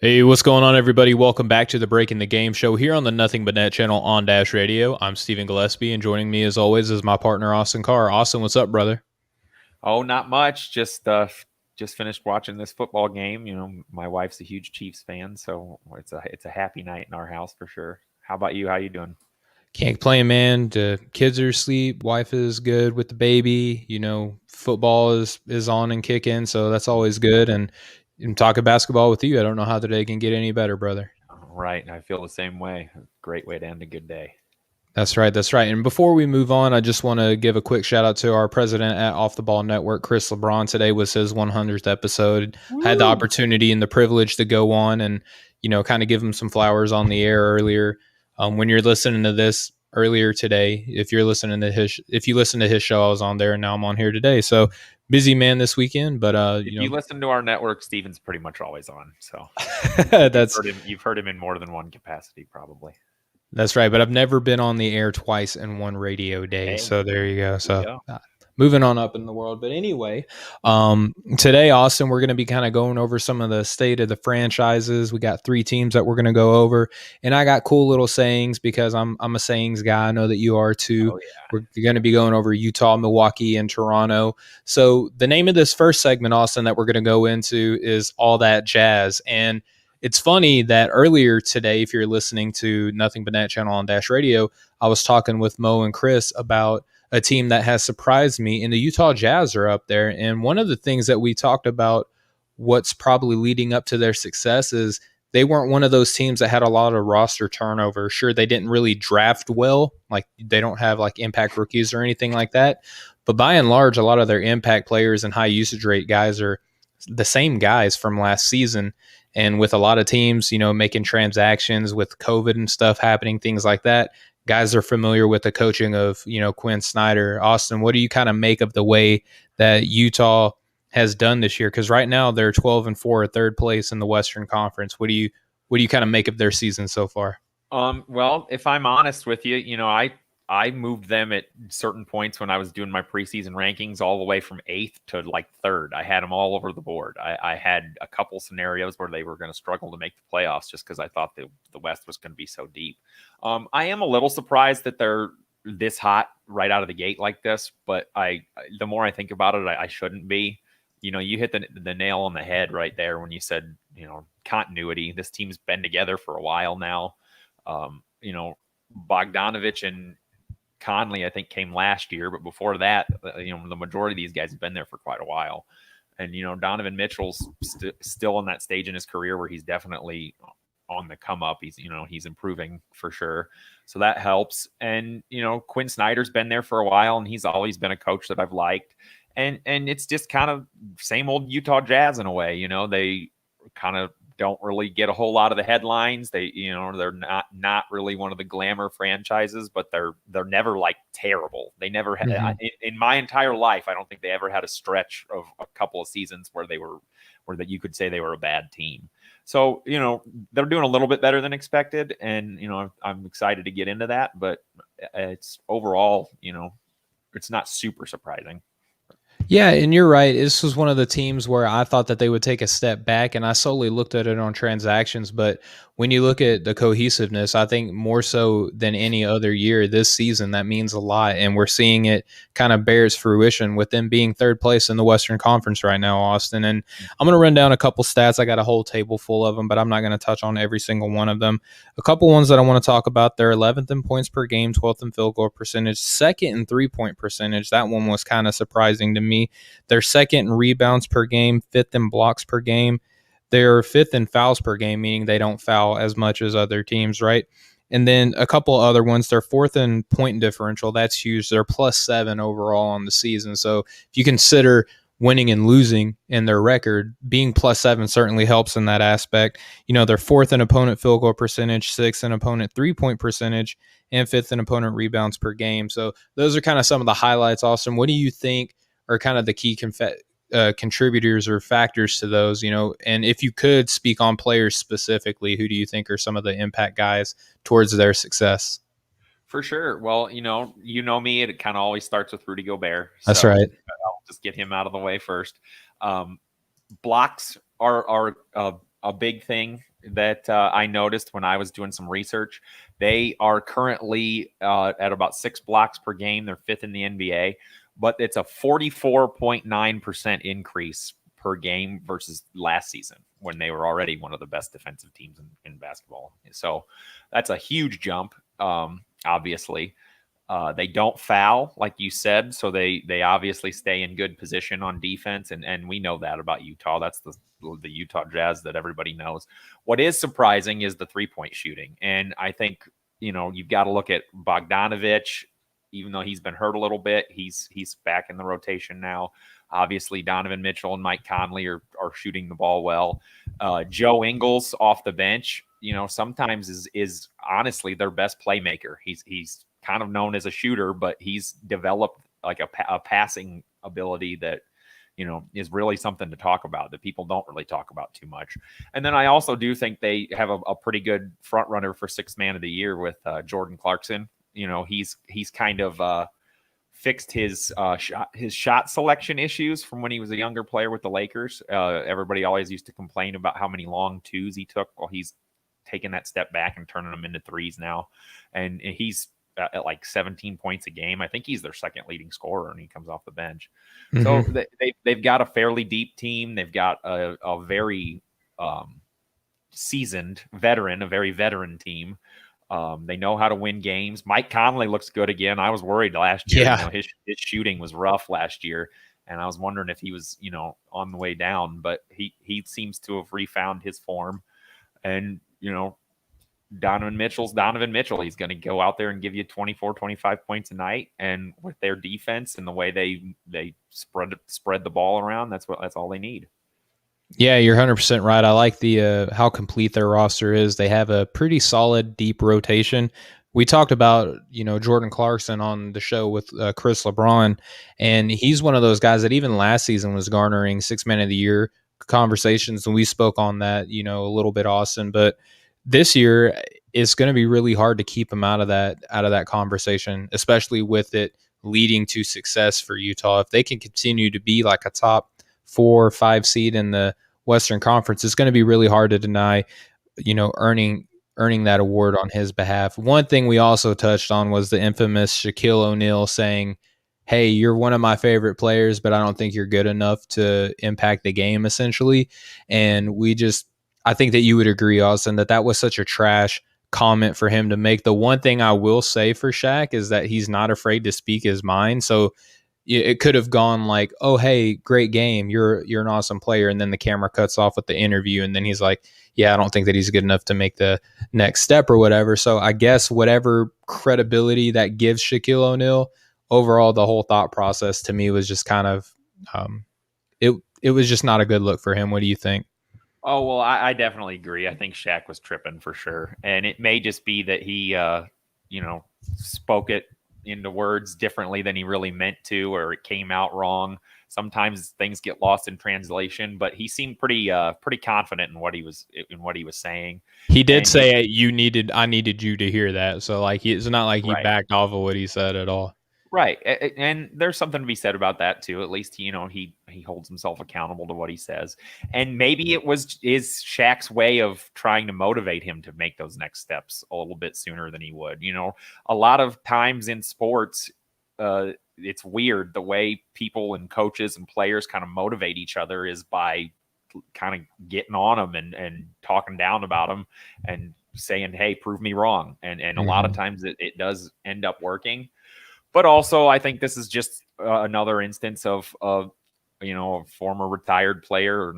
Hey, what's going on, everybody? Welcome back to the Breaking the Game show here on the Nothing But Net channel on Dash Radio. I'm Stephen Gillespie, and joining me, as always, is my partner, Austin Carr. Austin, what's up, brother? Oh, not much. Just finished watching this football game. You know, my wife's a huge Chiefs fan, so it's a happy night in our house for sure. How about you? How you doing? Can't complain, man. The kids are asleep. Wife is good with the baby. Football is on and kicking, so that's always good. And talking basketball with you, I don't know how the day can get any better, brother. Right, I feel the same way. Great way to end a good day. That's right. That's right. And before we move on, I just want to give a quick shout out to our president at Off the Ball Network, Chris LeBron. Today was his 100th episode. Had the Woo! opportunity and the privilege to go on and, kind of give him some flowers on the air earlier. When you're listening to this earlier today, if you listen to his show, I was on there and now I'm on here today. So busy man this weekend, but, If you listen to our network, Steven's pretty much always on. So that's you've heard him in more than one capacity, probably. That's right, but I've never been on the air twice in one radio day. Hey, So there you go. there you So go. moving on up in the world. But anyway, today, Austin, we're going to be kind of going over some of the state of the franchises. We got three teams that we're going to go over, and I got cool little sayings because I'm a sayings guy. I know that you are too. Oh yeah. We're going to be going over Utah, Milwaukee, and Toronto. So the name of this first segment, Austin, that we're going to go into is All That Jazz. And it's funny that earlier today, if you're listening to Nothing But Net channel on Dash Radio, I was talking with Mo and Chris about a team that has surprised me, and the Utah Jazz are up there. And one of the things that we talked about, what's probably leading up to their success, is they weren't one of those teams that had a lot of roster turnover. Sure, they didn't really draft well, like they don't have like impact rookies or anything like that. But by and large, a lot of their impact players and high usage rate guys are the same guys from last season. And with a lot of teams, making transactions with COVID and stuff happening, things like that, guys are familiar with the coaching of, Quinn Snyder. Austin, what do you kind of make of the way that Utah has done this year? Because right now they're 12-4, third place in the Western Conference. What do you kind of make of their season so far? Well, if I'm honest with you, I moved them at certain points when I was doing my preseason rankings all the way from 8th to like 3rd. I had them all over the board. I had a couple scenarios where they were going to struggle to make the playoffs just because I thought the West was going to be so deep. I am a little surprised that they're this hot right out of the gate like this, but the more I think about it, I shouldn't be. You hit the nail on the head right there when you said, continuity. This team's been together for a while now. Um, you know, Bogdanovich and Conley, I think, came last year, but before that, the majority of these guys have been there for quite a while. And, Donovan Mitchell's still in that stage in his career where he's definitely on the come up. He's improving for sure. So that helps. And, Quinn Snyder's been there for a while and he's always been a coach that I've liked. And it's just kind of same old Utah Jazz in a way. They kind of don't really get a whole lot of the headlines. They're not really one of the glamour franchises, but they're never like terrible. They never had in my entire life. I don't think they ever had a stretch of a couple of seasons where that you could say they were a bad team. So they're doing a little bit better than expected, and I'm excited to get into that. But it's overall, it's not super surprising. Yeah, and you're right. This was one of the teams where I thought that they would take a step back, and I solely looked at it on transactions. But when you look at the cohesiveness, I think more so than any other year this season, that means a lot. And we're seeing it kind of bears fruition with them being third place in the Western Conference right now, Austin. And I'm going to run down a couple stats. I got a whole table full of them, but I'm not going to touch on every single one of them. A couple ones that I want to talk about. They're 11th in points per game, 12th in field goal percentage, second in 3-point percentage. That one was kind of surprising to me. They're second in rebounds per game, fifth in blocks per game. They're fifth in fouls per game, meaning they don't foul as much as other teams, right? And then a couple other ones. They're fourth in point differential. That's huge. They're +7 overall on the season. So if you consider winning and losing in their record, being +7 certainly helps in that aspect. They're fourth in opponent field goal percentage, sixth in opponent 3-point percentage, and fifth in opponent rebounds per game. So those are kind of some of the highlights. Austin, what do you think are kind of the key contributors or factors to those, and if you could speak on players specifically, who do you think are some of the impact guys towards their success? For sure. Well, me, it kind of always starts with Rudy Gobert. That's So right. I'll just get him out of the way first. Blocks are a big thing. that I noticed when I was doing some research. They are currently at about 6 blocks per game. They're fifth in the NBA, but it's a 44.9% increase per game versus last season when they were already one of the best defensive teams in basketball. So that's a huge jump, obviously. They don't foul, like you said, so they obviously stay in good position on defense, and we know that about Utah. That's the Utah Jazz that everybody knows. What is surprising is the 3-point shooting, and I think you've got to look at Bogdanovich. Even though he's been hurt a little bit, he's back in the rotation now. Obviously, Donovan Mitchell and Mike Conley are shooting the ball well. Joe Ingles off the bench, sometimes is honestly their best playmaker. He's kind of known as a shooter, but he's developed like a passing ability that is really something to talk about that people don't really talk about too much. And then I also do think they have a pretty good front runner for sixth man of the year with Jordan Clarkson. He's kind of fixed his shot selection issues from when he was a younger player with the Lakers. Everybody always used to complain about how many long twos he took. Well, he's taken that step back and turning them into threes now, and he's at like 17 points a game. I think he's their second leading scorer, and he comes off the bench. Mm-hmm. So they've got a fairly deep team. They've got a very seasoned veteran, a very veteran team. They know how to win games. Mike Conley looks good again. I was worried last year. Yeah. His shooting was rough last year, and I was wondering if he was, on the way down. But he seems to have refound his form. And, Donovan Mitchell. He's going to go out there and give you 24, 25 points a night. And with their defense and the way they spread the ball around, that's all they need. Yeah, you're 100% right. I like the how complete their roster is. They have a pretty solid, deep rotation. We talked about, Jordan Clarkson on the show with Chris LeBron, and he's one of those guys that even last season was garnering Sixth Man of the Year conversations, and we spoke on that, a little bit, Austin. But this year, it's going to be really hard to keep him out of that conversation, especially with it leading to success for Utah. If they can continue to be like a top 4 or 5 seed in the Western Conference, it's going to be really hard to deny, earning that award on his behalf. One thing we also touched on was the infamous Shaquille O'Neal saying, "Hey, you're one of my favorite players, but I don't think you're good enough to impact the game," essentially. And I think that you would agree, Austin, that was such a trash comment for him to make. The one thing I will say for Shaq is that he's not afraid to speak his mind. So it could have gone like, "Oh, hey, great game. You're an awesome player." And then the camera cuts off with the interview. And then he's like, "Yeah, I don't think that he's good enough to make the next step," or whatever. So I guess whatever credibility that gives Shaquille O'Neal, overall, the whole thought process to me was just kind of, it was just not a good look for him. What do you think? Oh, well, I definitely agree. I think Shaq was tripping for sure. And it may just be that he, spoke it into words differently than he really meant to, or it came out wrong. Sometimes things get lost in translation, but he seemed pretty confident in what he was saying. He did say I needed you to hear that. So like, it's not like he backed off of what he said at all. Right. And there's something to be said about that too. At least, he holds himself accountable to what he says. And maybe is Shaq's way of trying to motivate him to make those next steps a little bit sooner than he would. A lot of times in sports, it's weird the way people and coaches and players kind of motivate each other is by kind of getting on them and talking down about them and saying, "Hey, prove me wrong." And a lot of times it does end up working. But also, I think this is just another instance of a former retired player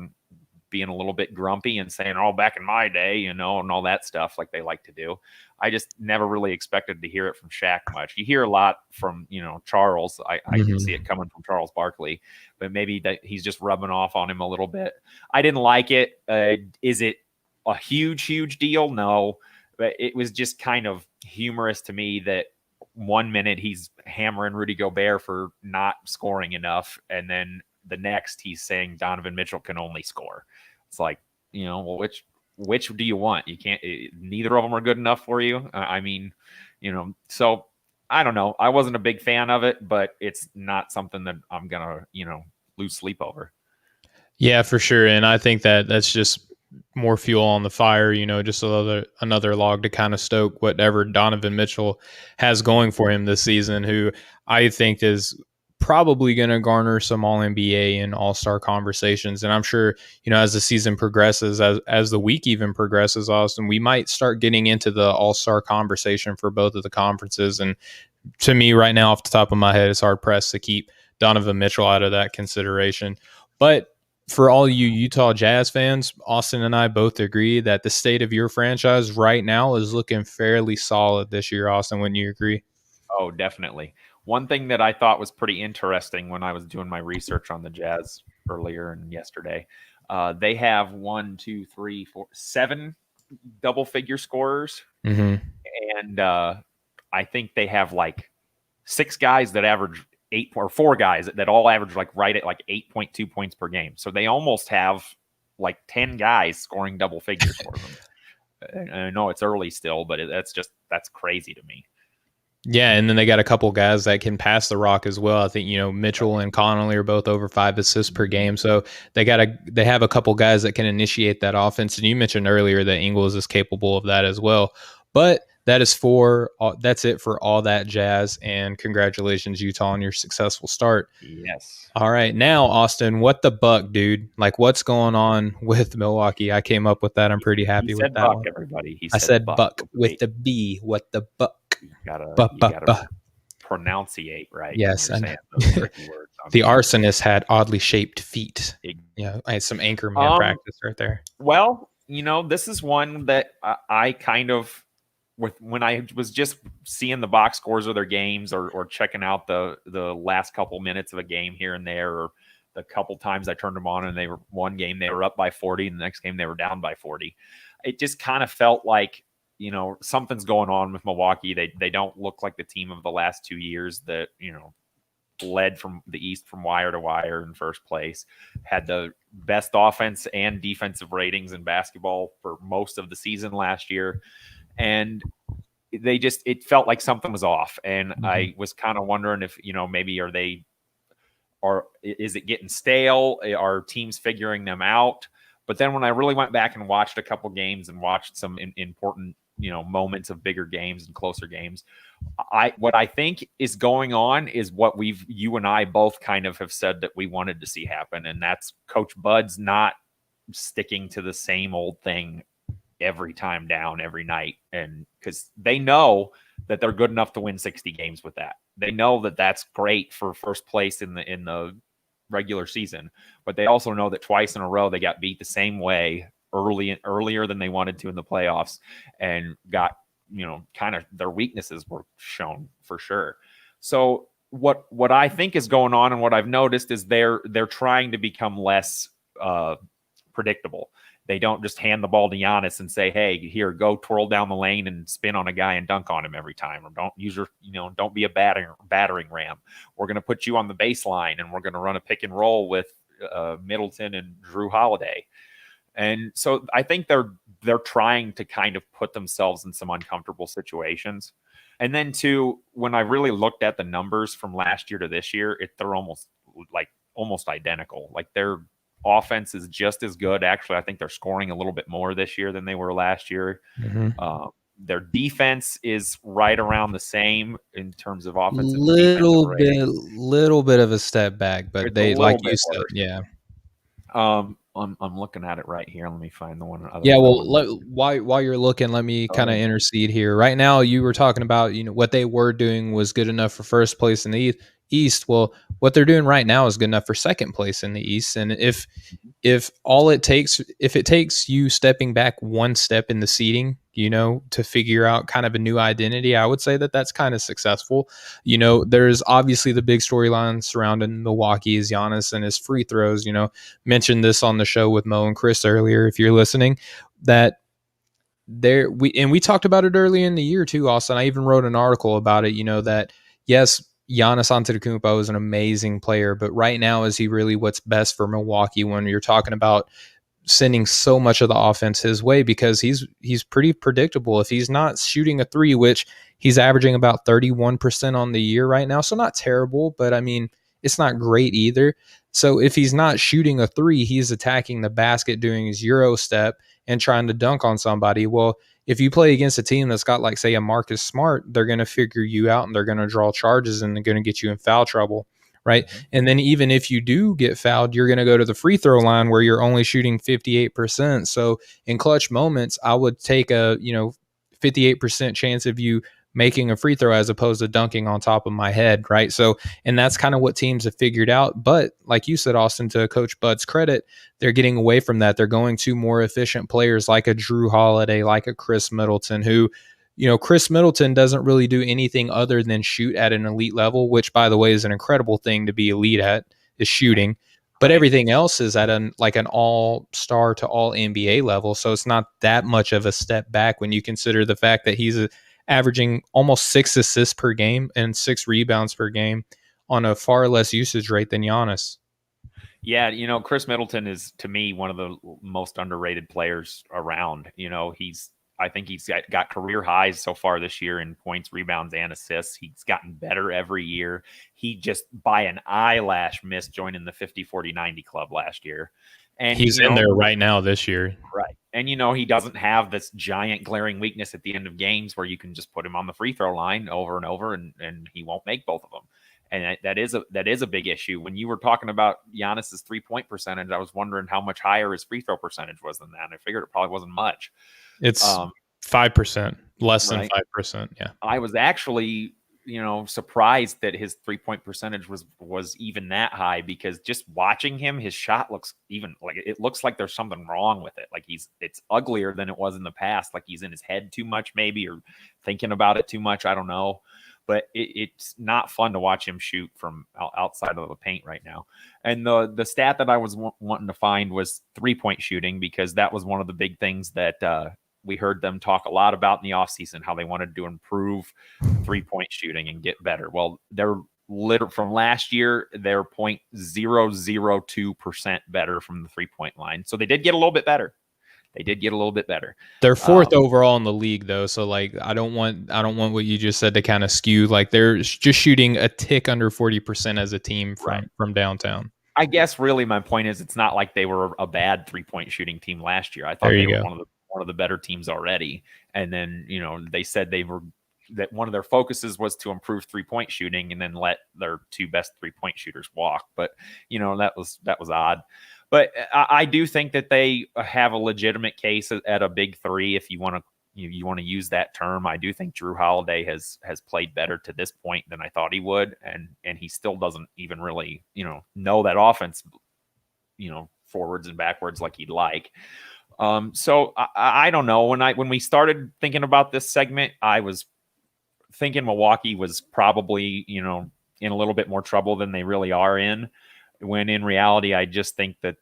being a little bit grumpy and saying, "Oh, back in my day," and all that stuff like they like to do. I just never really expected to hear it from Shaq much. You hear a lot from, Charles. I can see it coming from Charles Barkley, but maybe that he's just rubbing off on him a little bit. I didn't like it. Is it a huge, huge deal? No, but it was just kind of humorous to me that one minute he's hammering Rudy Gobert for not scoring enough, and then the next he's saying Donovan Mitchell can only score. It's like, well, which do you want? You can't. Neither of them are good enough for you. So I don't know. I wasn't a big fan of it, but it's not something that I'm gonna lose sleep over. Yeah, for sure. And I think that that's just more fuel on the fire, just another log to kind of stoke whatever Donovan Mitchell has going for him this season, who I think is probably going to garner some all NBA and all-star conversations. And I'm sure, as the season progresses, as the week even progresses, Austin, we might start getting into the all-star conversation for both of the conferences. And to me right now, off the top of my head, it's hard pressed to keep Donovan Mitchell out of that consideration. But for all you Utah Jazz fans, Austin and I both agree that the state of your franchise right now is looking fairly solid this year. Austin, wouldn't you agree? Oh, definitely. One thing that I thought was pretty interesting when I was doing my research on the Jazz earlier and yesterday, they have 1, 2, 3, 4, 7 double-figure scorers, and I think they have like 6 guys that average 8, or 4 guys that all average like right at like 8.2 points per game. So they almost have like 10 guys scoring double figures for them. I know it's early still, but that's crazy to me. Yeah, and then they got a couple guys that can pass the rock as well. I think Mitchell and Connolly are both over 5 assists per game, so they have a couple guys that can initiate that offense. And you mentioned earlier that Ingles is capable of that as well. But that's it for all that Jazz, and congratulations, Utah, on your successful start. Yes. All right, now Austin, what the buck, dude? Like, what's going on with Milwaukee? I came up with that. I'm pretty happy with that buck, one. everybody. I said buck with the B. What the buck? You gotta pronunciate right. Yes, when you're saying those tricky words. The arsonist had oddly shaped feet. Yeah, I had some anchorman practice right there. Well, this is one that I kind of, when I was just seeing the box scores of their games or checking out the last couple minutes of a game here and there, or the couple times I turned them on and one game they were up by 40 and the next game they were down by 40. It just kind of felt like, something's going on with Milwaukee. They don't look like the team of the last 2 years that, led from the East from wire to wire in first place, had the best offense and defensive ratings in basketball for most of the season last year. And it felt like something was off. And I was kind of wondering if, maybe is it getting stale? Are teams figuring them out? But then when I really went back and watched a couple games and watched some important, moments of bigger games and closer games, what I think is going on is what you and I both kind of have said that we wanted to see happen. And that's Coach Bud's not sticking to the same old thing every time down every night. And because they know that they're good enough to win 60 games with that. They know that that's great for first place in the regular season, but they also know that twice in a row they got beat the same way earlier than they wanted to in the playoffs, and got, kind of their weaknesses were shown for sure. So what I think is going on, and what I've noticed, is they're trying to become less predictable. They don't just hand the ball to Giannis and say, hey, here, go twirl down the lane and spin on a guy and dunk on him every time. Or don't use don't be a battering ram. We're going to put you on the baseline and we're going to run a pick and roll with Middleton and Drew Holiday. And so I think they're trying to kind of put themselves in some uncomfortable situations. And then too, when I really looked at the numbers from last year to this year, they're almost identical. Like their offense is just as good. Actually, I think they're scoring a little bit more this year than they were last year. Their defense is right around the same in terms of offensive. Little bit of a step back, but they, like you said, yeah. I'm looking at it right here. Let me find the one. Yeah, well, while you're looking, let me kind of intercede here. Right now, you were talking about, what they were doing was good enough for first place in the East. Well, what they're doing right now is good enough for second place in the East. And if it takes you stepping back one step in the seeding, to figure out kind of a new identity, I would say that that's kind of successful. There's obviously the big storyline surrounding Milwaukee is Giannis and his free throws. Mentioned this on the show with Mo and Chris earlier, if you're listening, that we talked about it early in the year too, Austin. I even wrote an article about it, that yes, Giannis Antetokounmpo is an amazing player, but right now, is he really what's best for Milwaukee when you're talking about sending so much of the offense his way? Because he's pretty predictable. If he's not shooting a three, which he's averaging about 31% on the year right now, so not terrible, but I mean, it's not great either. So if he's not shooting a three, he's attacking the basket, doing his Euro step and trying to dunk on somebody. Well, if you play against a team that's got, like, say, a Marcus Smart, they're going to figure you out and they're going to draw charges and they're going to get you in foul trouble. Right. Mhm. And then even if you do get fouled, you're going to go to the free throw line where you're only shooting 58%. So in clutch moments, I would take a, 58% chance of you making a free throw as opposed to dunking on top of my head. Right. So, and that's kind of what teams have figured out. But like you said, Austin, to Coach Bud's credit, they're getting away from that. They're going to more efficient players like a Drew Holiday, like a Chris Middleton, who, Chris Middleton doesn't really do anything other than shoot at an elite level, which, by the way, is an incredible thing to be elite at, is shooting. But Right. everything else is at an all-star to all NBA level. So it's not that much of a step back when you consider the fact that he's averaging almost 6 assists per game and 6 rebounds per game on a far less usage rate than Giannis. Yeah, Chris Middleton is, to me, one of the most underrated players around. I think he's got career highs so far this year in points, rebounds, and assists. He's gotten better every year. He just, by an eyelash, missed joining the 50-40-90 club last year. And he's in there right now this year. Right. And, he doesn't have this giant glaring weakness at the end of games where you can just put him on the free throw line over and over and he won't make both of them. And that is a big issue. When you were talking about Giannis's 3-point percentage, I was wondering how much higher his free throw percentage was than that. And I figured it probably wasn't much. It's 5%, less than 5%. Yeah. I was actually, surprised that his 3-point percentage was even that high, because just watching him, his shot looks it looks like there's something wrong with it. Like it's uglier than it was in the past. Like he's in his head too much, maybe, or thinking about it too much. I don't know. But it's not fun to watch him shoot from outside of the paint right now. And the stat that I was wanting to find was 3-point shooting, because that was one of the big things that we heard them talk a lot about in the offseason, how they wanted to improve 3-point shooting and get better. Well, they're from last year, they're 0.002% better from the 3-point line. So they did get a little bit better. They're fourth overall in the league, though. So, like, I don't want what you just said to kind of skew. Like, they're just shooting a tick under 40% as a team from downtown. I guess really my point is, it's not like they were a bad 3-point shooting team last year. I thought they were one of the better teams already. And then, they said that one of their focuses was to improve 3-point shooting and then let their 2 best 3-point shooters walk. But, that was odd. But I do think that they have a legitimate case at a big three, if you want to use that term. I do think Drew Holiday has played better to this point than I thought he would, and he still doesn't even really know that offense, forwards and backwards like he'd like. So I don't know. When we started thinking about this segment, I was thinking Milwaukee was probably in a little bit more trouble than they really are in. When in reality, I just think that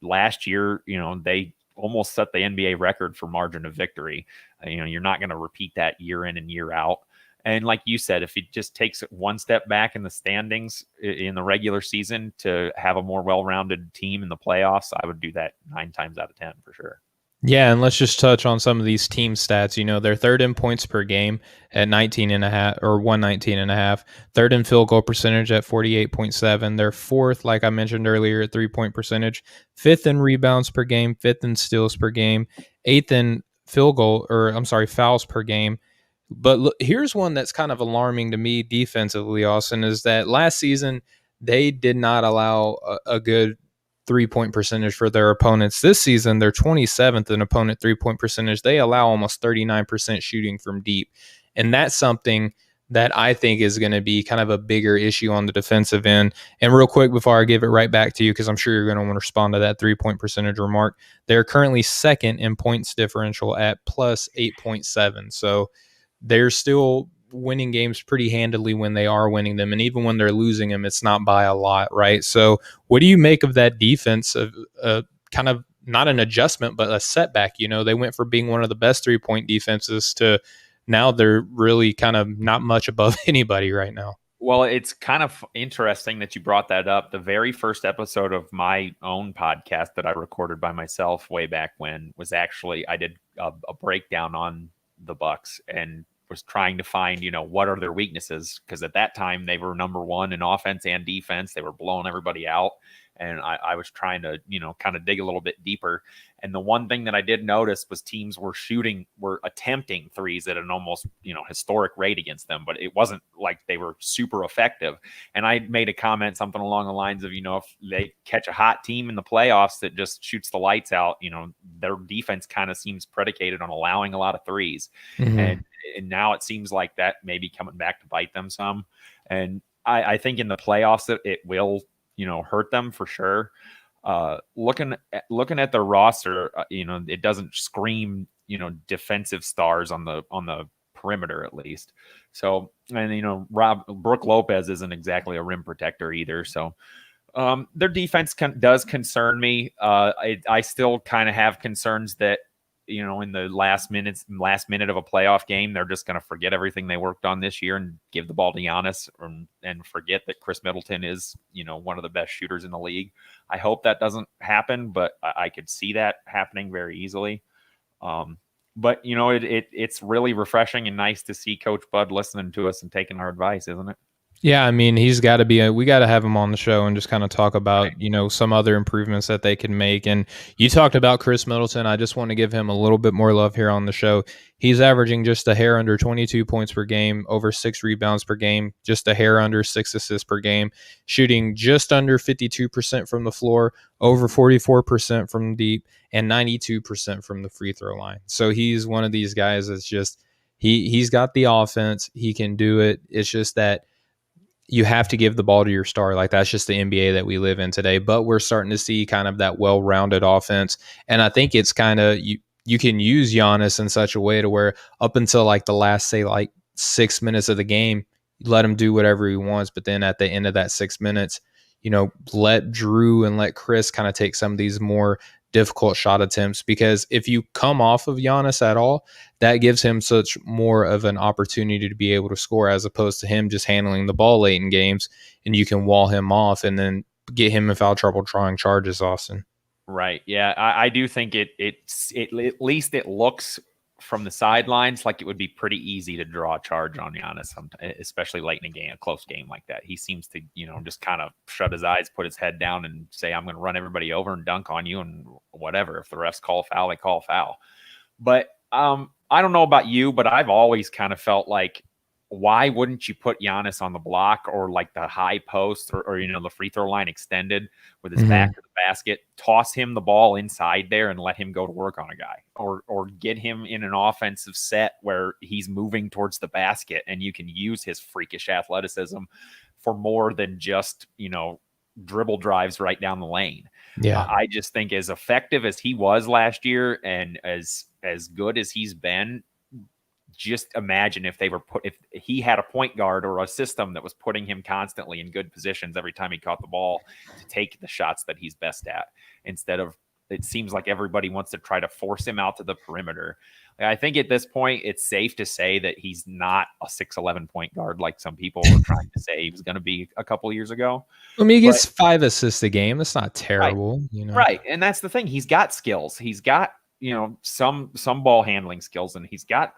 last year, they almost set the NBA record for margin of victory. You're not going to repeat that year in and year out. And like you said, if it just takes one step back in the standings in the regular season to have a more well-rounded team in the playoffs, I would do that 9 times out of 10 for sure. Yeah, and let's just touch on some of these team stats. They're third in points per game at 19.5 or 119.5. Third in field goal percentage at 48.7. They're fourth, like I mentioned earlier, at 3-point percentage. Fifth in rebounds per game. Fifth in steals per game. Eighth in fouls per game. But look, here's one that's kind of alarming to me defensively, Austin, is that last season they did not allow a good 3-point percentage for their opponents. This season, they're 27th in opponent 3-point percentage. They allow almost 39% shooting from deep. And that's something that I think is going to be kind of a bigger issue on the defensive end. And real quick, before I give it right back to you, because I'm sure you're going to want to respond to that 3-point percentage remark, they're currently second in points differential at plus 8.7. So they're still winning games pretty handily when they are winning them. And even when they're losing them, it's not by a lot, right? So what do you make of that defense of kind of not an adjustment, but a setback? They went from being one of the best 3-point defenses to now they're really kind of not much above anybody right now. Well, it's kind of interesting that you brought that up. The very first episode of my own podcast that I recorded by myself way back when was actually, I did a breakdown on the Bucks and was trying to find, what are their weaknesses? Because at that time they were number one in offense and defense. They were blowing everybody out. And I was trying to, kind of dig a little bit deeper. And the one thing that I did notice was teams were attempting threes at an almost, historic rate against them, but it wasn't like they were super effective. And I made a comment, something along the lines of, if they catch a hot team in the playoffs that just shoots the lights out, their defense kind of seems predicated on allowing a lot of threes. Mm-hmm. And now it seems like that may be coming back to bite them some. And I think in the playoffs it will, hurt them for sure. Looking at the roster, it doesn't scream, defensive stars on the perimeter at least. So, and Brooke Lopez isn't exactly a rim protector either. So, their defense does concern me. I still kind of have concerns that, in the last minute of a playoff game, they're just going to forget everything they worked on this year and give the ball to Giannis and forget that Chris Middleton is, one of the best shooters in the league. I hope that doesn't happen, but I could see that happening very easily. But it's really refreshing and nice to see Coach Bud listening to us and taking our advice, isn't it? Yeah, I mean, he's got to be. We got to have him on the show and just kind of talk about, some other improvements that they can make. And you talked about Chris Middleton. I just want to give him a little bit more love here on the show. He's averaging just a hair under 22 points per game, over 6 rebounds per game, just a hair under 6 assists per game, shooting just under 52% from the floor, over 44% from deep, and 92% from the free throw line. So he's one of these guys that's just he's got the offense. He can do it. It's just that you have to give the ball to your star. Like, that's just the NBA that we live in today. But we're starting to see kind of that well-rounded offense. And I think it's kind of, you can use Giannis in such a way to where up until like the last, say, like 6 minutes of the game, you let him do whatever he wants. But then at the end of that 6 minutes, let Drew and let Chris kind of take some of these more difficult shot attempts, because if you come off of Giannis at all, that gives him such more of an opportunity to be able to score, as opposed to him just handling the ball late in games, and you can wall him off and then get him in foul trouble drawing charges, Austin. Right. Yeah, I do think it at least it looks from the sidelines like it would be pretty easy to draw a charge on Giannis, especially late in a close game like that. He seems to, just kind of shut his eyes, put his head down, and say, "I'm going to run everybody over and dunk on you," and whatever. If the refs call a foul, they call a foul. But I don't know about you, but I've always kind of felt like, why wouldn't you put Giannis on the block or like the high post or the free throw line extended with his back to the basket, toss him the ball inside there and let him go to work on a guy, or get him in an offensive set where he's moving towards the basket and you can use his freakish athleticism for more than just, dribble drives right down the lane. Yeah. I just think as effective as he was last year and as good as he's been, just imagine if he had a point guard or a system that was putting him constantly in good positions every time he caught the ball to take the shots that he's best at, instead of, it seems like everybody wants to try to force him out to the perimeter. I think at this point, it's safe to say that he's not a 6'11" point guard like some people were trying to say he was going to be a couple years ago. I mean, he gets 5 assists a game. That's not terrible. Right. And that's the thing. He's got skills. He's got, some ball handling skills, and he's got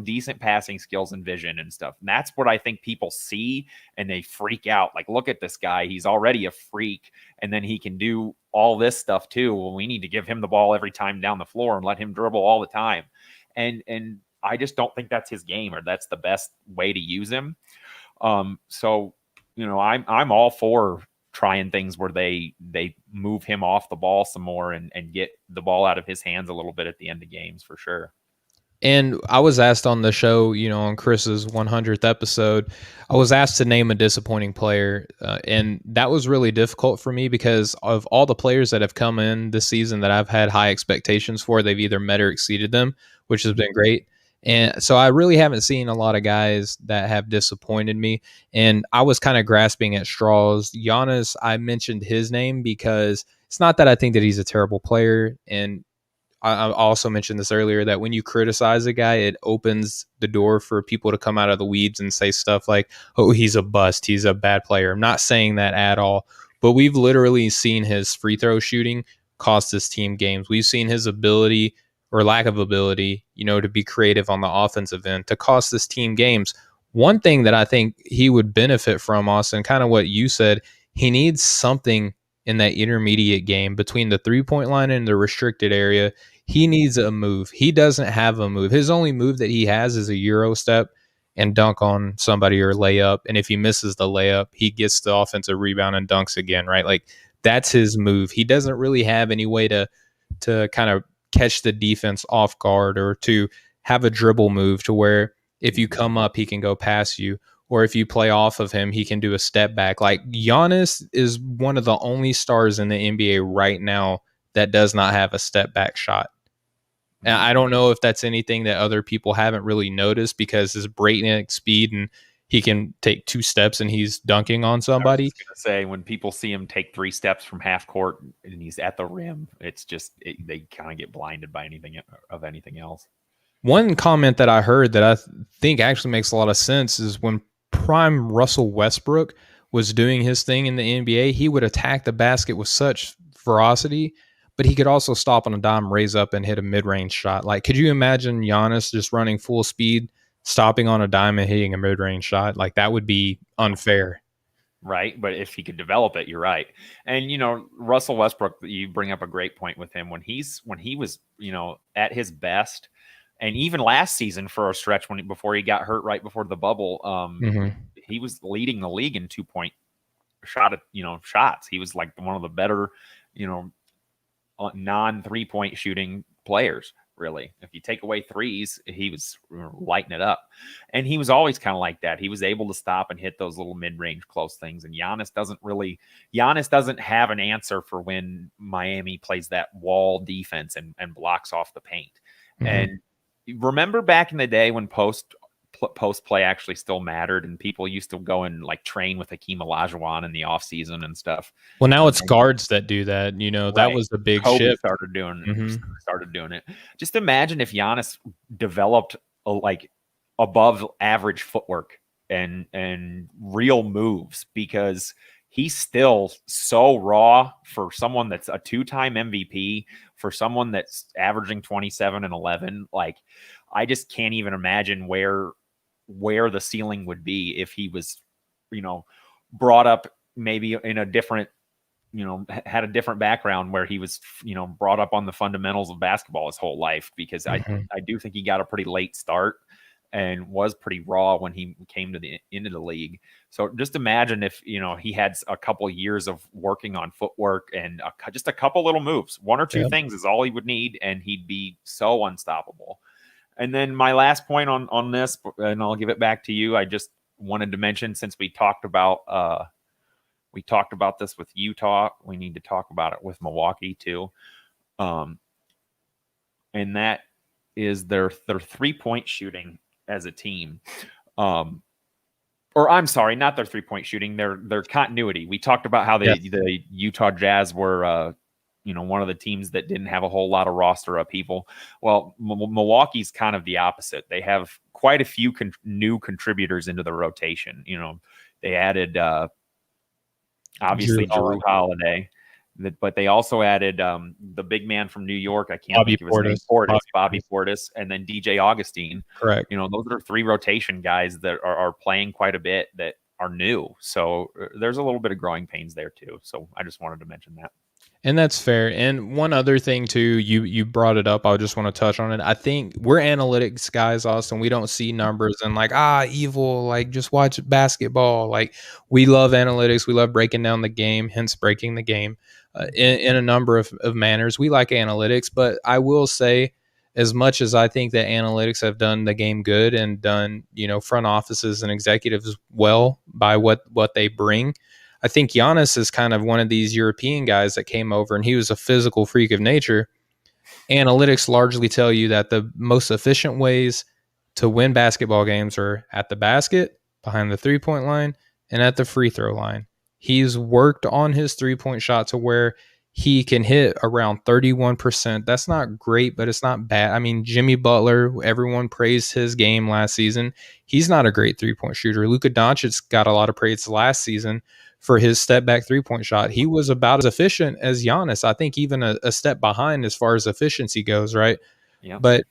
decent passing skills and vision and stuff. And that's what I think people see and they freak out. Like, look at this guy. He's already a freak, and then he can do all this stuff too. Well, we need to give him the ball every time down the floor and let him dribble all the time. And I just don't think that's his game, or that's the best way to use him. So, I'm all for trying things where they move him off the ball some more and get the ball out of his hands a little bit at the end of games, for sure. And I was asked on the show, on Chris's 100th episode, I was asked to name a disappointing player. And that was really difficult for me, because of all the players that have come in this season that I've had high expectations for, they've either met or exceeded them, which has been great. And so I really haven't seen a lot of guys that have disappointed me. And I was kind of grasping at straws. Giannis, I mentioned his name because it's not that I think that he's a terrible player. And I also mentioned this earlier, that when you criticize a guy, it opens the door for people to come out of the weeds and say stuff like, "Oh, he's a bust. He's a bad player." I'm not saying that at all. But we've literally seen his free throw shooting cost his team games. We've seen his ability, or lack of ability, to be creative on the offensive end, to cost this team games. One thing that I think he would benefit from, Austin, kind of what you said, he needs something in that intermediate game between the 3-point line and the restricted area. He needs a move. He doesn't have a move. His only move that he has is a Euro step and dunk on somebody or layup. And if he misses the layup, he gets the offensive rebound and dunks again, right? Like that's his move. He doesn't really have any way to kind of catch the defense off guard or to have a dribble move to where if you come up, he can go past you. Or if you play off of him, he can do a step back. Like Giannis is one of the only stars in the NBA right now that does not have a step back shot. And I don't know if that's anything that other people haven't really noticed because his breakneck speed and he can take 2 steps and he's dunking on somebody. I was going to say, when people see him take 3 steps from half court and he's at the rim, it's just they kind of get blinded by anything else. One comment that I heard that I think actually makes a lot of sense is when prime Russell Westbrook was doing his thing in the NBA, he would attack the basket with such ferocity, but he could also stop on a dime, raise up, and hit a mid-range shot. Like, could you imagine Giannis just running full speed, stopping on a dime and hitting a mid-range shot? Like, that would be unfair. Right, but if he could develop it, you're right. And Russell Westbrook, you bring up a great point with him when he was at his best. And even last season for a stretch before he got hurt right before the bubble, he was leading the league in 2-point shots. He was like one of the better, non 3-point shooting players, really. If you take away threes, he was lighting it up. And he was always kind of like that. He was able to stop and hit those little mid-range close things. And Giannis doesn't have an answer for when Miami plays that wall defense and blocks off the paint. And remember back in the day when post play actually still mattered and people used to go and like train with Hakeem Olajuwon in the off season and stuff. Well, now it's guards that do that. Right. That was the big shift. Started doing it. Just imagine if Giannis developed like above average footwork and real moves, because he's still so raw for someone that's a 2-time MVP, for someone that's averaging 27 and 11. Like, I just can't even imagine where the ceiling would be if he was, brought up maybe in a different, had a different background where he was, brought up on the fundamentals of basketball his whole life, because I do think he got a pretty late start and was pretty raw when he came to the end of the league. So just imagine if, he had a couple years of working on footwork and just a couple little moves, 1 or 2 things is all he would need, and he'd be so unstoppable. And then my last point on this, and I'll give it back to you. I just wanted to mention, since we talked about this with Utah, we need to talk about it with Milwaukee too. And that is their 3-point shooting as a team. Or I'm sorry, not their 3-point shooting, their continuity. We talked about how the Utah Jazz were one of the teams that didn't have a whole lot of roster upheaval. Well, Milwaukee's kind of the opposite. They have quite a few new contributors into the rotation. They added obviously Drew Holiday, but they also added the big man from New York. I can't think of his name. Bobby Portis, and then DJ Augustine. Correct. Those are 3 rotation guys that are playing quite a bit that are new. So there's a little bit of growing pains there too. So I just wanted to mention that. And that's fair. And one other thing too, you brought it up. I just want to touch on it. I think we're analytics guys, Austin. We don't see numbers and like, evil, like just watch basketball. Like, we love analytics. We love breaking down the game, hence breaking the game in a number of manners. We like analytics, but I will say, as much as I think that analytics have done the game good and done, front offices and executives well by what they bring, I think Giannis is kind of one of these European guys that came over and he was a physical freak of nature. Analytics largely tell you that the most efficient ways to win basketball games are at the basket, behind the 3-point line, and at the free throw line. He's worked on his 3-point shot to where he can hit around 31%. That's not great, but it's not bad. I mean, Jimmy Butler, everyone praised his game last season. He's not a great 3-point shooter. Luka Doncic got a lot of praise last season for his step back 3-point shot. He was about as efficient as Giannis. I think even a step behind as far as efficiency goes, right? Yeah. But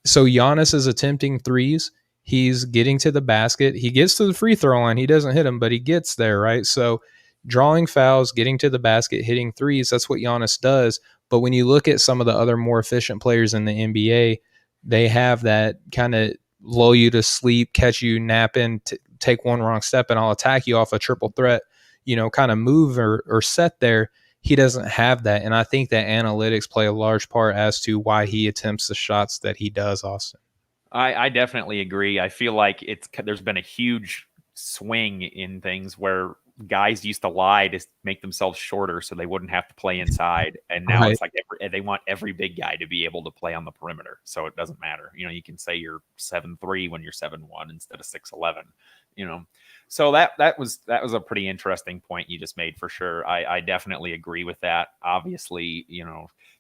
so Giannis is attempting threes. He's getting to the basket. He gets to the free throw line. He doesn't hit them, but he gets there, right? So drawing fouls, getting to the basket, hitting threes. That's what Giannis does. But when you look at some of the other more efficient players in the NBA, they have that kind of lull you to sleep, catch you napping, take one wrong step, and I'll attack you off a triple threat, kind of move or set there. He doesn't have that. And I think that analytics play a large part as to why he attempts the shots that he does, Austin. I definitely agree. I feel like there's been a huge swing in things where guys used to lie to make themselves shorter so they wouldn't have to play inside, and now it's like they want every big guy to be able to play on the perimeter, so it doesn't matter. You can say you're 7'3" when you're 7'1" instead of 6'11". So that was a pretty interesting point you just made for sure. I definitely agree with that. Obviously,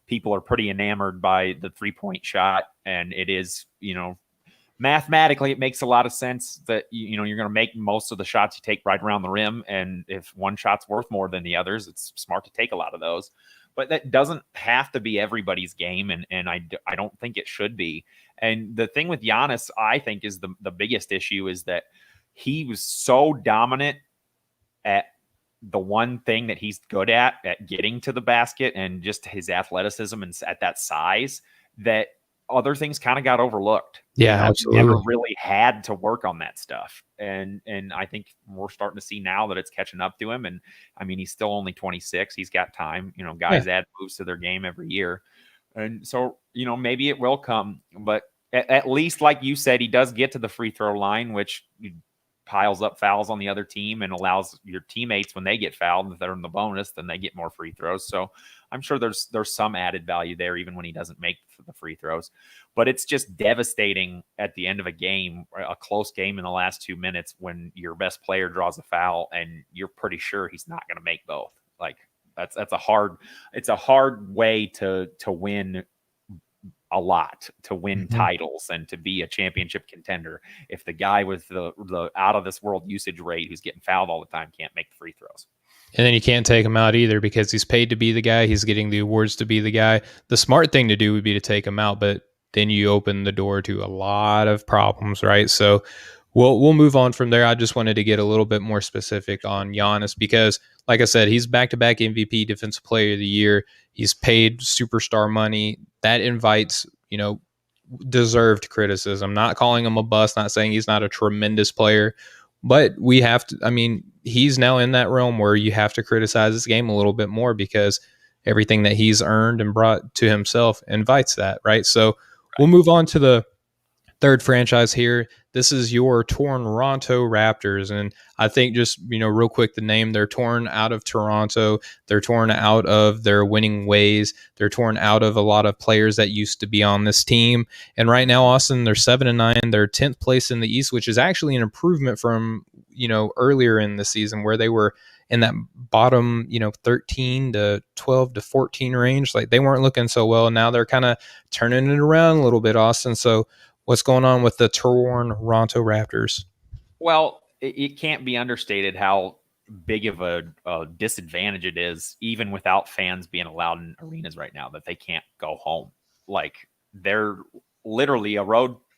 people are pretty enamored by the 3-point shot, and it is, mathematically, it makes a lot of sense that you're going to make most of the shots you take right around the rim, and if one shot's worth more than the others, it's smart to take a lot of those. But that doesn't have to be everybody's game, and I don't think it should be. And the thing with Giannis, I think, is the biggest issue is that he was so dominant at the one thing that he's good at getting to the basket and just his athleticism and at that size, that other things kind of got overlooked. Yeah, absolutely. He never really had to work on that stuff. And I think we're starting to see now that it's catching up to him. And I mean, he's still only 26. He's got time. Guys add moves to their game every year. And so, maybe it will come. But at least, like you said, he does get to the free throw line, which piles up fouls on the other team and allows your teammates, when they get fouled, if they're in the bonus, then they get more free throws. So I'm sure there's some added value there, even when he doesn't make the free throws. But it's just devastating at the end of a game, a close game in the last 2 minutes, when your best player draws a foul and you're pretty sure he's not going to make both. Like it's a hard way to win a lot, to win titles and to be a championship contender, if the guy with the out of this world usage rate who's getting fouled all the time can't make the free throws. And then you can't take him out either, because he's paid to be the guy. He's getting the awards to be the guy. The smart thing to do would be to take him out, but then you open the door to a lot of problems, right? So we'll move on from there. I just wanted to get a little bit more specific on Giannis because, like I said, he's back-to-back MVP, Defensive Player of the Year. He's paid superstar money. That invites, deserved criticism. Not calling him a bust, not saying he's not a tremendous player, but we have to, he's now in that realm where you have to criticize his game a little bit more, because everything that he's earned and brought to himself invites that, right? So we'll move on to the third franchise here. This is your Toronto Raptors. And I think just, real quick, the name, they're torn out of Toronto. They're torn out of their winning ways. They're torn out of a lot of players that used to be on this team. And right now, Austin, they're 7-9. They're 10th place in the East, which is actually an improvement from, earlier in the season where they were in that bottom, 13 to 12 to 14 range. Like, they weren't looking so well. Now they're kind of turning it around a little bit, Austin. So what's going on with the Toronto Raptors? Well, it can't be understated how big of a disadvantage it is, even without fans being allowed in arenas right now, that they can't go home. Like, they're literally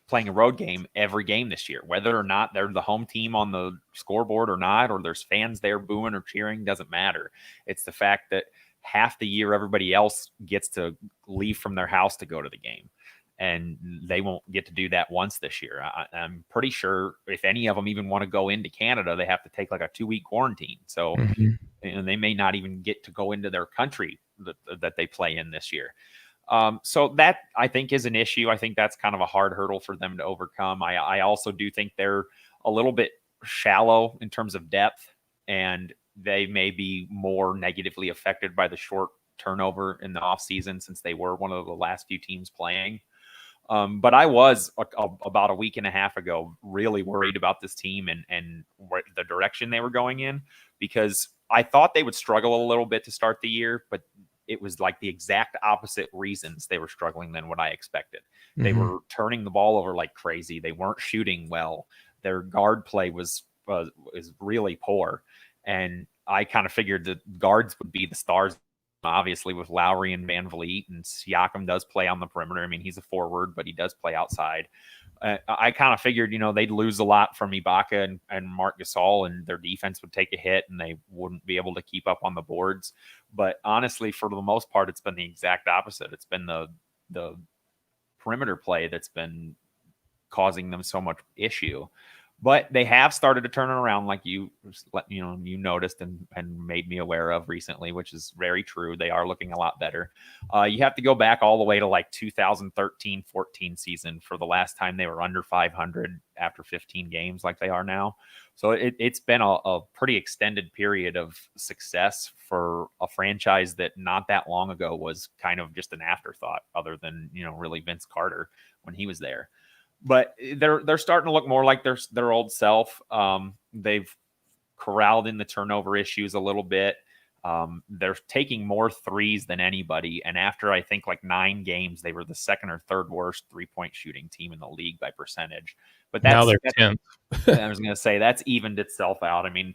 playing a road game every game this year, whether or not they're the home team on the scoreboard or not, or there's fans there booing or cheering, doesn't matter. It's the fact that half the year everybody else gets to leave from their house to go to the game, and they won't get to do that once this year. I'm pretty sure if any of them even want to go into Canada, they have to take like a 2-week quarantine. So and they may not even get to go into their country that they play in this year. So that, I think, is an issue. I think that's kind of a hard hurdle for them to overcome. I also do think they're a little bit shallow in terms of depth, and they may be more negatively affected by the short turnover in the offseason, since they were one of the last few teams playing. But I was about a week and a half ago really worried about this team and the direction they were going in, because I thought they would struggle a little bit to start the year, but it was like the exact opposite reasons they were struggling than what I expected. They were turning the ball over like crazy. They weren't shooting well. Their guard play was really poor. And I kind of figured that guards would be the stars, obviously, with Lowry and Van Vliet, and Siakam does play on the perimeter. I mean, he's a forward, but he does play outside. I kind of figured, they'd lose a lot from Ibaka and Marc Gasol, and their defense would take a hit, and they wouldn't be able to keep up on the boards. But honestly, for the most part, it's been the exact opposite. It's been the perimeter play that's been causing them so much issue. But they have started to turn it around, like you noticed and made me aware of recently, which is very true. They are looking a lot better. You have to go back all the way to like 2013-14 season for the last time they were under 500 after 15 games, like they are now. So it's been a pretty extended period of success for a franchise that not that long ago was kind of just an afterthought, other than really Vince Carter when he was there. But they're starting to look more like their old self. They've corralled in the turnover issues a little bit. They're taking more threes than anybody. And after I think like 9 games, they were the second or third worst 3-point shooting team in the league by percentage. But now they're 10th. I was going to say that's evened itself out. I mean,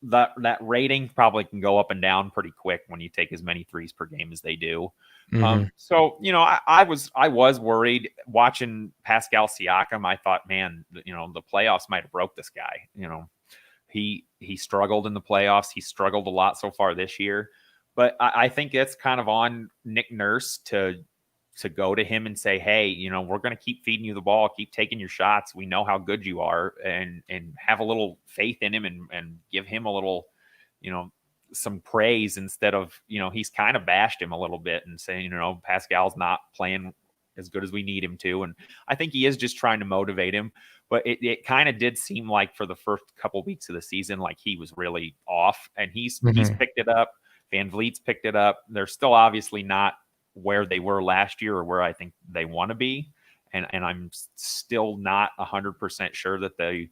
that rating probably can go up and down pretty quick when you take as many threes per game as they do. Mm-hmm. So I was worried watching Pascal Siakam. I thought, man, the playoffs might have broke this guy. He struggled in the playoffs. He struggled a lot so far this year. But I think it's kind of on Nick Nurse to go to him and say, hey, we're going to keep feeding you the ball, keep taking your shots. We know how good you are, and have a little faith in him and give him a little, some praise instead of, he's kind of bashed him a little bit and saying, Pascal's not playing as good as we need him to. And I think he is just trying to motivate him. But it kind of did seem like for the first couple weeks of the season, like he was really off, and he's picked it up. Van Vliet's picked it up. They're still obviously not where they were last year or where I think they want to be. And I'm still not 100% sure that they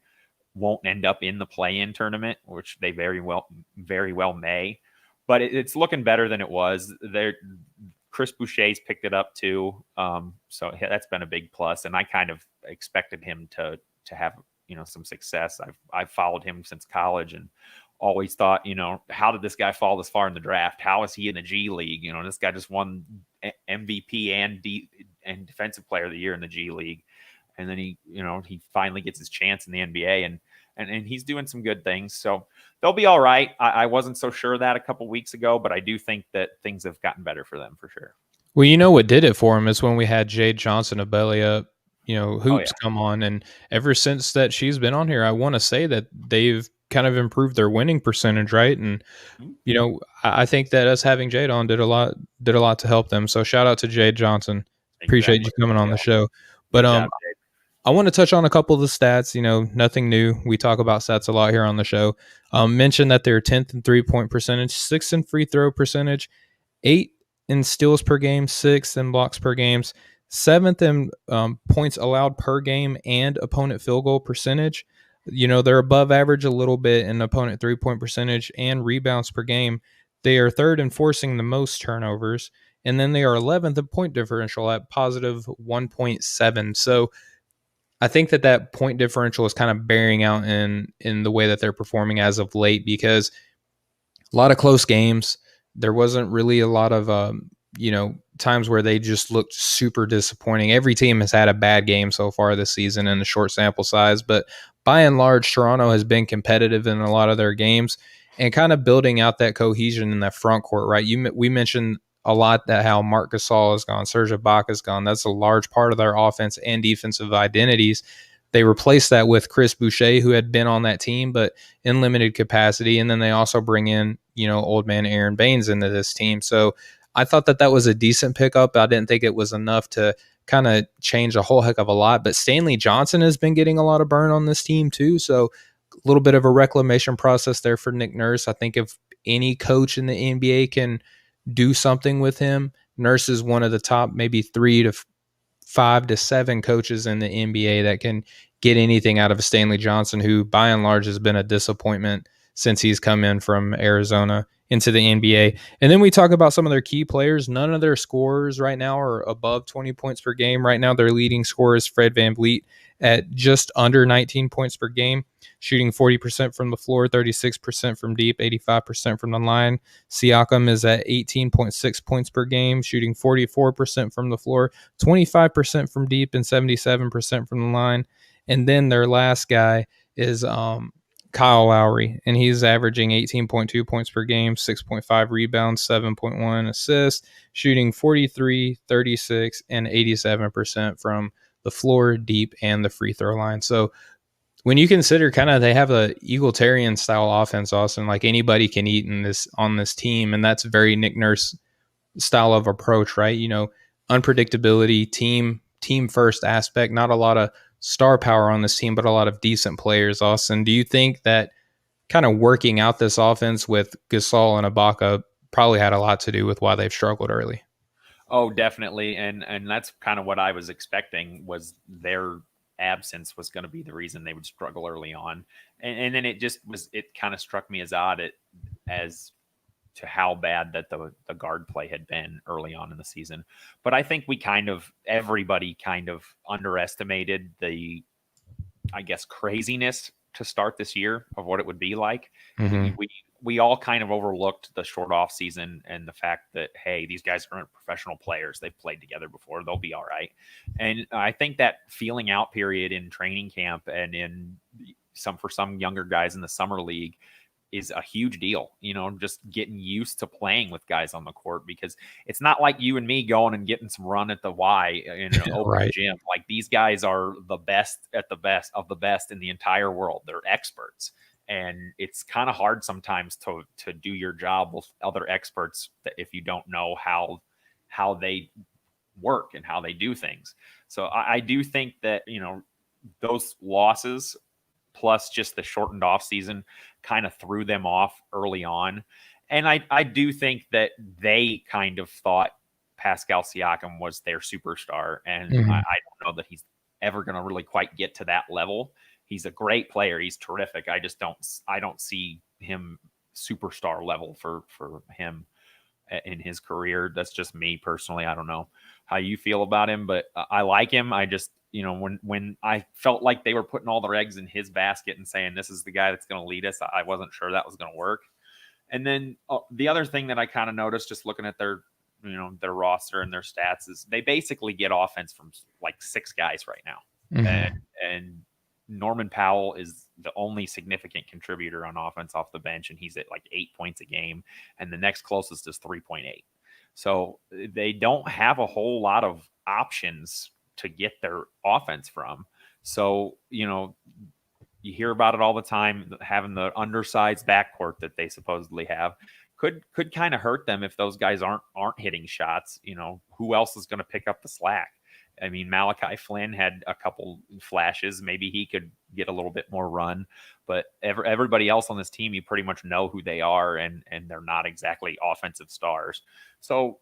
won't end up in the play-in tournament, which they very well may. But it's looking better than it was. Chris Boucher's picked it up too, so that's been a big plus. And I kind of expected him to have some success. I've followed him since college and always thought, how did this guy fall this far in the draft? How is he in the G League? This guy just won MVP and Defensive Player of the Year in the G League. And then he finally gets his chance in the NBA, and he's doing some good things. So they'll be all right. I wasn't so sure of that a couple weeks ago, but I do think that things have gotten better for them for sure. Well, what did it for him is when we had Jade Johnson of Belly Up, Hoops come on. And ever since that she's been on here, I want to say that they've kind of improved their winning percentage, right? And, I think that us having Jade on did a lot to help them. So shout out to Jade Johnson. Appreciate you coming on the show. But I want to touch on a couple of the stats. Nothing new. We talk about stats a lot here on the show. Mention that they're 10th in 3-point percentage, 6th in free throw percentage, 8th in steals per game, 6th in blocks per games, 7th in points allowed per game and opponent field goal percentage. They're above average a little bit in opponent 3-point percentage and rebounds per game. They are 3rd in forcing the most turnovers, and then they are 11th in point differential at positive 1.7. So I think that point differential is kind of bearing out in the way that they're performing as of late, because a lot of close games. There wasn't really a lot of times where they just looked super disappointing. Every team has had a bad game so far this season in a short sample size, but by and large, Toronto has been competitive in a lot of their games and kind of building out that cohesion in that front court, right? We mentioned a lot that how Marc Gasol is gone, Serge Ibaka is gone. That's a large part of their offense and defensive identities. They replaced that with Chris Boucher, who had been on that team, but in limited capacity. And then they also bring in, old man Aaron Baines into this team. So I thought that was a decent pickup. I didn't think it was enough to kind of change a whole heck of a lot. But Stanley Johnson has been getting a lot of burn on this team too. So a little bit of a reclamation process there for Nick Nurse. I think if any coach in the NBA can do something with him, Nurse is one of the top maybe 3 to 5 to 7 coaches in the NBA that can get anything out of a Stanley Johnson, who by and large has been a disappointment since he's come in from Arizona. into the NBA. And then we talk about some of their key players. None of their scorers right now are above 20 points per game. Right now, their leading scorer is Fred VanVleet at just under 19 points per game, shooting 40% from the floor, 36% from deep, 85% from the line. Siakam is at 18.6 points per game, shooting 44% from the floor, 25% from deep, and 77% from the line. And then their last guy is Kyle Lowry, and he's averaging 18.2 points per game, 6.5 rebounds, 7.1 assists, shooting 43, 36, and 87% from the floor, deep, and the free throw line. So when you consider kind of they have a egalitarian style offense, Austin, like anybody can eat in this on this team, and that's very Nick Nurse style of approach, right? Unpredictability, team first aspect, not a lot of star power on this team, but a lot of decent players. Austin, do you think that kind of working out this offense with Gasol and Ibaka probably had a lot to do with why they've struggled early? Oh, definitely. And that's kind of what I was expecting, was their absence was going to be the reason they would struggle early on. And then it kind of struck me as odd as to how bad that the guard play had been early on in the season. But I think everybody kind of underestimated the, I guess, craziness to start this year of what it would be like. Mm-hmm. We all kind of overlooked the short off season and the fact that, hey, these guys aren't professional players. They've played together before. They'll be all right. And I think that feeling out period in training camp and for some younger guys in the summer league is a huge deal, just getting used to playing with guys on the court, because it's not like you and me going and getting some run at the Y in an open Right. gym. Like, these guys are the best at the best of the best in the entire world. They're experts. And it's kind of hard sometimes to do your job with other experts if you don't know how they work and how they do things. So I do think that, those losses plus just the shortened off season kind of threw them off early on. And I do think that they kind of thought Pascal Siakam was their superstar. And Mm-hmm. I don't know that he's ever going to really quite get to that level. He's a great player. He's terrific. I don't see him superstar level for him in his career. That's just me personally. I don't know how you feel about him, but I like him. I just, when I felt like they were putting all their eggs in his basket and saying, this is the guy that's going to lead us, I wasn't sure that was going to work. And then the other thing that I kind of noticed just looking at their roster and their stats is they basically get offense from like 6 guys right now. Mm-hmm. And Norman Powell is the only significant contributor on offense off the bench, and he's at like 8 points a game. And the next closest is 3.8. So they don't have a whole lot of options to get their offense from. So, you hear about it all the time, having the undersized backcourt that they supposedly have could kind of hurt them if those guys aren't hitting shots. Who else is going to pick up the slack? I mean, Malachi Flynn had a couple flashes. Maybe he could get a little bit more run, but everybody else on this team, you pretty much know who they are, and they're not exactly offensive stars. So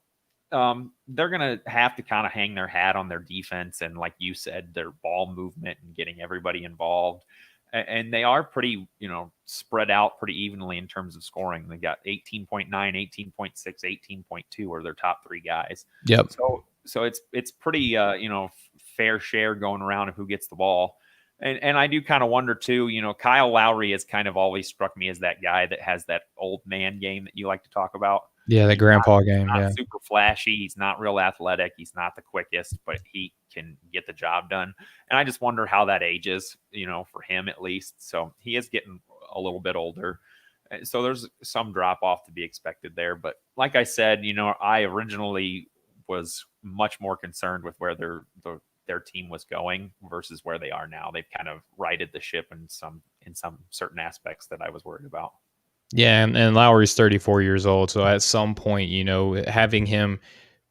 they're going to have to kind of hang their hat on their defense and, like you said, their ball movement and getting everybody involved. And they are pretty, spread out pretty evenly in terms of scoring. They got 18.9, 18.6, 18.2 are their top 3 guys. Yep. So it's pretty, fair share going around of who gets the ball. And I do kind of wonder too, Kyle Lowry has kind of always struck me as that guy that has that old man game that you like to talk about. Yeah, the grandpa game. Not Yeah. super flashy. He's not real athletic. He's not the quickest, but he can get the job done. And I just wonder how that ages, for him at least. So he is getting a little bit older. So there's some drop off to be expected there. But like I said, I originally was much more concerned with where their team was going versus where they are now. They've kind of righted the ship in some certain aspects that I was worried about. Yeah, and Lowry's 34 years old, so at some point, having him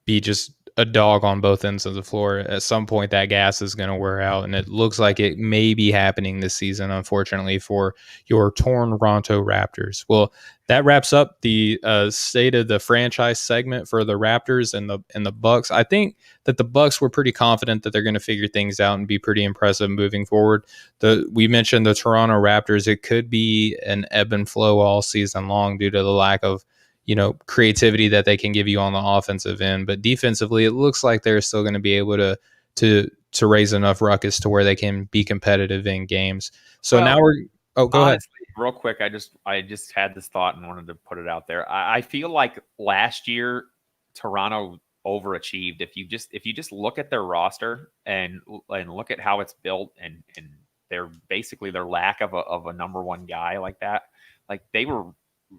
be just a dog on both ends of the floor, at some point that gas is going to wear out, and it looks like it may be happening this season, unfortunately, for your Toronto Raptors. Well, that wraps up the state of the franchise segment for the Raptors and the Bucks. I think that the Bucks were pretty confident that they're going to figure things out and be pretty impressive moving forward. We mentioned the Toronto Raptors. It could be an ebb and flow all season long due to the lack of creativity that they can give you on the offensive end. But defensively, it looks like they're still going to be able to raise enough ruckus to where they can be competitive in games. So Well, now go ahead. honestly, real quick, I just had this thought and wanted to put it out there. I feel like last year Toronto overachieved. If you just look at their roster and look at how it's built and their basically their lack of a number one guy like that, like they were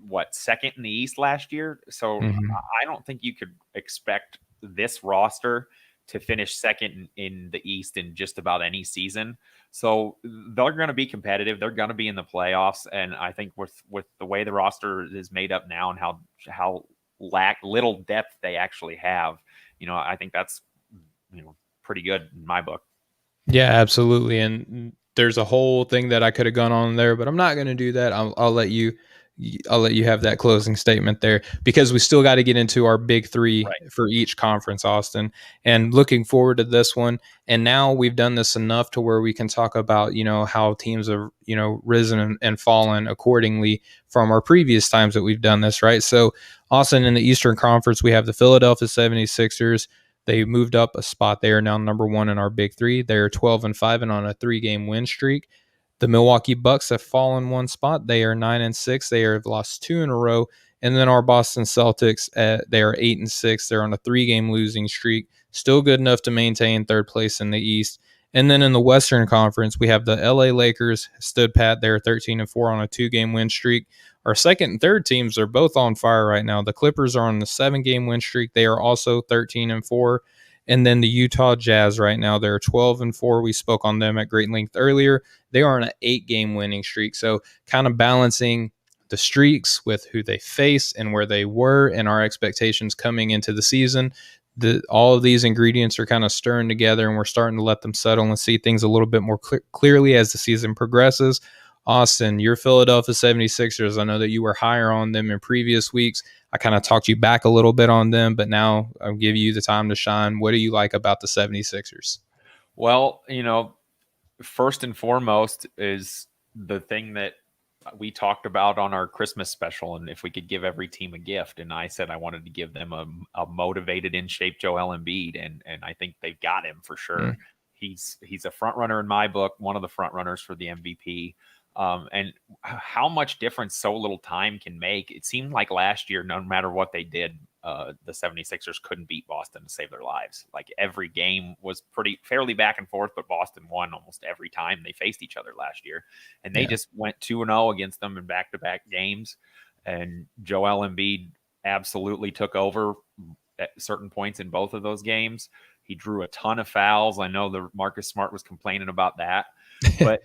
what, second in the East last year. So Mhm. I don't think you could expect this roster to finish second in the East in just about any season. So they're going to be competitive. They're going to be in the playoffs, and I think with the way the roster is made up now and how lack little depth they actually have, I think that's pretty good in my book. Yeah, absolutely. And there's a whole thing that I could have gone on there, but I'm not going to do that. I'll let you have that closing statement there because we still got to get into our big three Right. for each conference, Austin. And looking forward to this one. And now we've done this enough to where we can talk about, how teams have, risen and fallen accordingly from our previous times that we've done this, right? So, Austin, in the Eastern Conference, we have the Philadelphia 76ers. They moved up a spot. They are now number one in our big three. They're 12-5 and on a 3-game win streak. The Milwaukee Bucks have fallen one spot. They are 9-6. They have lost 2 in a row. And then our Boston Celtics, they are 8-6. They're on a 3-game losing streak. Still good enough to maintain third place in the East. And then in the Western Conference, we have the LA Lakers stood pat. They're 13-4 on a 2-game win streak. Our second and third teams are both on fire right now. The Clippers are on the 7-game win streak. They are also 13-4. And then the Utah Jazz right now, they're 12-4. We spoke on them at great length earlier. They are on an 8-game winning streak. So kind of balancing the streaks with who they face and where they were and our expectations coming into the season. All of these ingredients are kind of stirring together, and we're starting to let them settle and see things a little bit more clearly as the season progresses. Austin, your Philadelphia 76ers, I know that you were higher on them in previous weeks. I kind of talked you back a little bit on them, but now I'll give you the time to shine. What do you like about the 76ers? Well, first and foremost is the thing that we talked about on our Christmas special, and if we could give every team a gift, and I said I wanted to give them a motivated, in shape Joel Embiid, and I think they've got him for sure. He's a front runner in my book, one of the front runners for the MVP. And how much difference so little time can make. It seemed like last year, no matter what they did, the 76ers couldn't beat Boston to save their lives. Like every game was fairly back and forth, but Boston won almost every time they faced each other last year. And they just went 2-0 against them in back-to-back games. And Joel Embiid absolutely took over at certain points in both of those games. He drew a ton of fouls. I know the Marcus Smart was complaining about that, but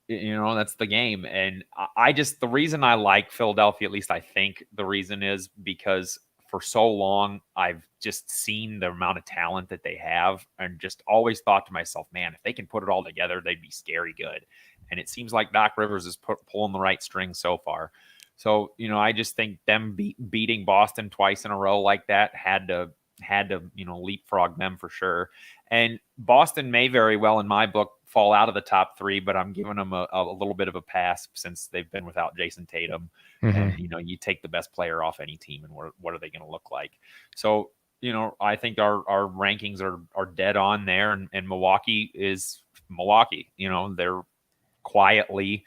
that's the game. And the reason I like Philadelphia, at least I think the reason is because for so long, I've just seen the amount of talent that they have and just always thought to myself, man, if they can put it all together, they'd be scary good. And it seems like Doc Rivers is pulling the right string so far. So, I just think them beating Boston twice in a row like that had to leapfrog them for sure. And Boston may very well, in my book, fall out of the top 3, but I'm giving them a little bit of a pass since they've been without Jason Tatum. And, you take the best player off any team and what are they going to look like? So, I think our rankings are dead on there, and Milwaukee is Milwaukee. They're quietly,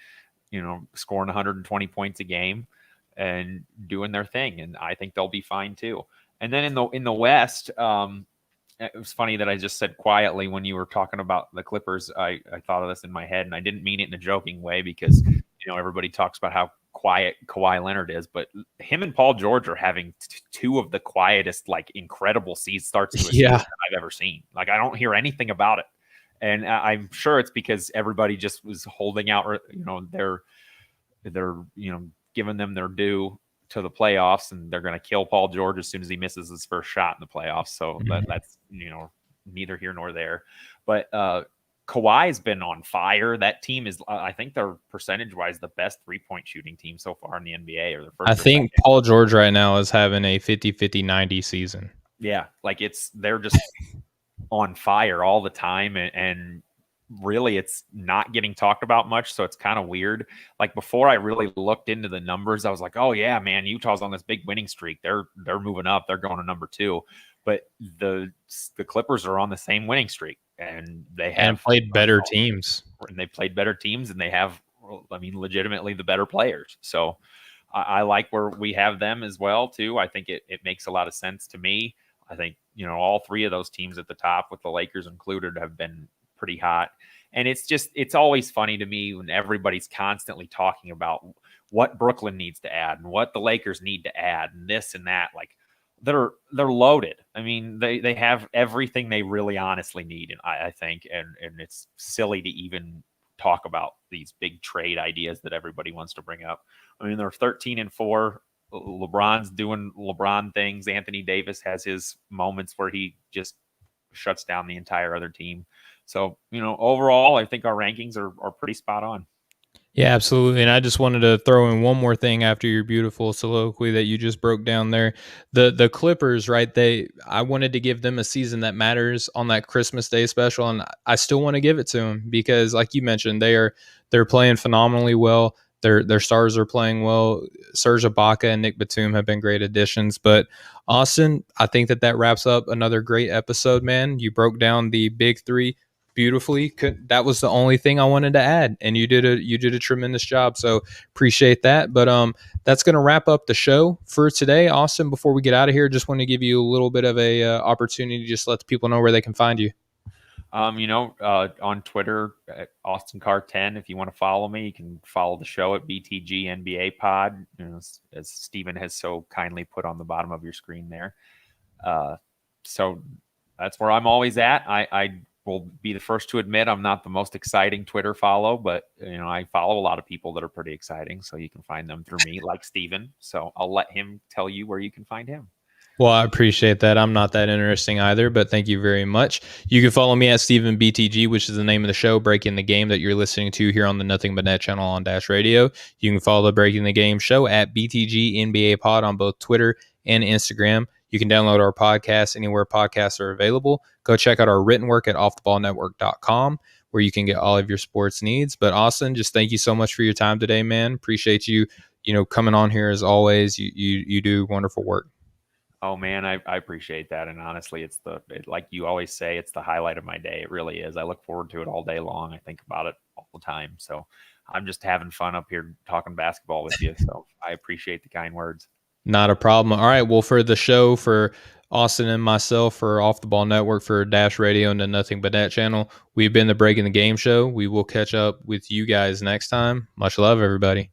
scoring 120 points a game and doing their thing. And I think they'll be fine too. And then in the West, it was funny that I just said quietly when you were talking about the Clippers. I thought of this in my head, and I didn't mean it in a joking way because everybody talks about how quiet Kawhi Leonard is, but him and Paul George are having two of the quietest, like incredible starts to a season I've ever seen. Like I don't hear anything about it, and I'm sure it's because everybody just was holding out. They're giving them their due to the playoffs, and they're going to kill Paul George as soon as he misses his first shot in the playoffs. So that's neither here nor there. But Kawhi's been on fire. That team is, I think, they're percentage-wise the best three-point shooting team so far in the NBA. Or the first. I think Paul George right now is having a 50-50-90 season. Yeah, like they're just on fire all the time, and really it's not getting talked about much, so it's kind of weird. Like before I really looked into the numbers, I was like, "Oh yeah, man, Utah's on this big winning streak. They're moving up. They're going to number 2." But the Clippers are on the same winning streak, and they and have played better teams. and they played better teams, and they have, I mean, legitimately the better players. So I like where we have them as well too. I think it makes a lot of sense to me. I think, you know, all three of those teams at the top, with the Lakers included, have been pretty hot. And it's always funny to me when everybody's constantly talking about what Brooklyn needs to add and what the Lakers need to add and this and that. Like they're loaded. I mean, they have everything they really honestly need, and I think, and it's silly to even talk about these big trade ideas that everybody wants to bring up. I mean, they're 13-4. LeBron's doing LeBron things. Anthony Davis has his moments where he just shuts down the entire other team. So, you know, overall, I think our rankings are pretty spot on. Yeah, absolutely. And I just wanted to throw in one more thing after your beautiful soliloquy that you just broke down there. The Clippers, right? I wanted to give them a season that matters on that Christmas Day special, and I still want to give it to them because, like you mentioned, they're playing phenomenally well. Their stars are playing well. Serge Ibaka and Nick Batum have been great additions. But Austin, I think that wraps up another great episode, man. You broke down the big three beautifully. That was the only thing I wanted to add, and you did a tremendous job. So appreciate that. But that's going to wrap up the show for today. Austin, before we get out of here, just want to give you a little bit of a opportunity to just let the people know where they can find you. On Twitter at Austin Carr 10. If you want to follow me, you can follow the show at BTG NBA Pod, you know, as Steven has so kindly put on the bottom of your screen there. So that's where I'm always at. I will be the first to admit I'm not the most exciting Twitter follow, but you know, I follow a lot of people that are pretty exciting, so you can find them through me, like Steven. So I'll let him tell you where you can find him. Well, I appreciate that. I'm not that interesting either, but thank you very much. You can follow me at Steven BTG, which is the name of the show, Breaking the Game, that you're listening to here on the Nothing But Net channel on Dash Radio. You can follow the Breaking the Game show at BTG NBA Pod on both Twitter and Instagram. You can download our podcast anywhere podcasts are available. Go check out our written work at offtheballnetwork.com, where you can get all of your sports needs. But Austin, just thank you so much for your time today, man. Appreciate you, coming on here as always. You do wonderful work. Oh man, I appreciate that. And honestly, like you always say, it's the highlight of my day. It really is. I look forward to it all day long. I think about it all the time. So I'm just having fun up here talking basketball with you. So I appreciate the kind words. Not a problem. All right. Well, for the show, for Austin and myself, for Off the Ball Network, for Dash Radio and the Nothing But Net channel, we've been the Breaking the Game show. We will catch up with you guys next time. Much love, everybody.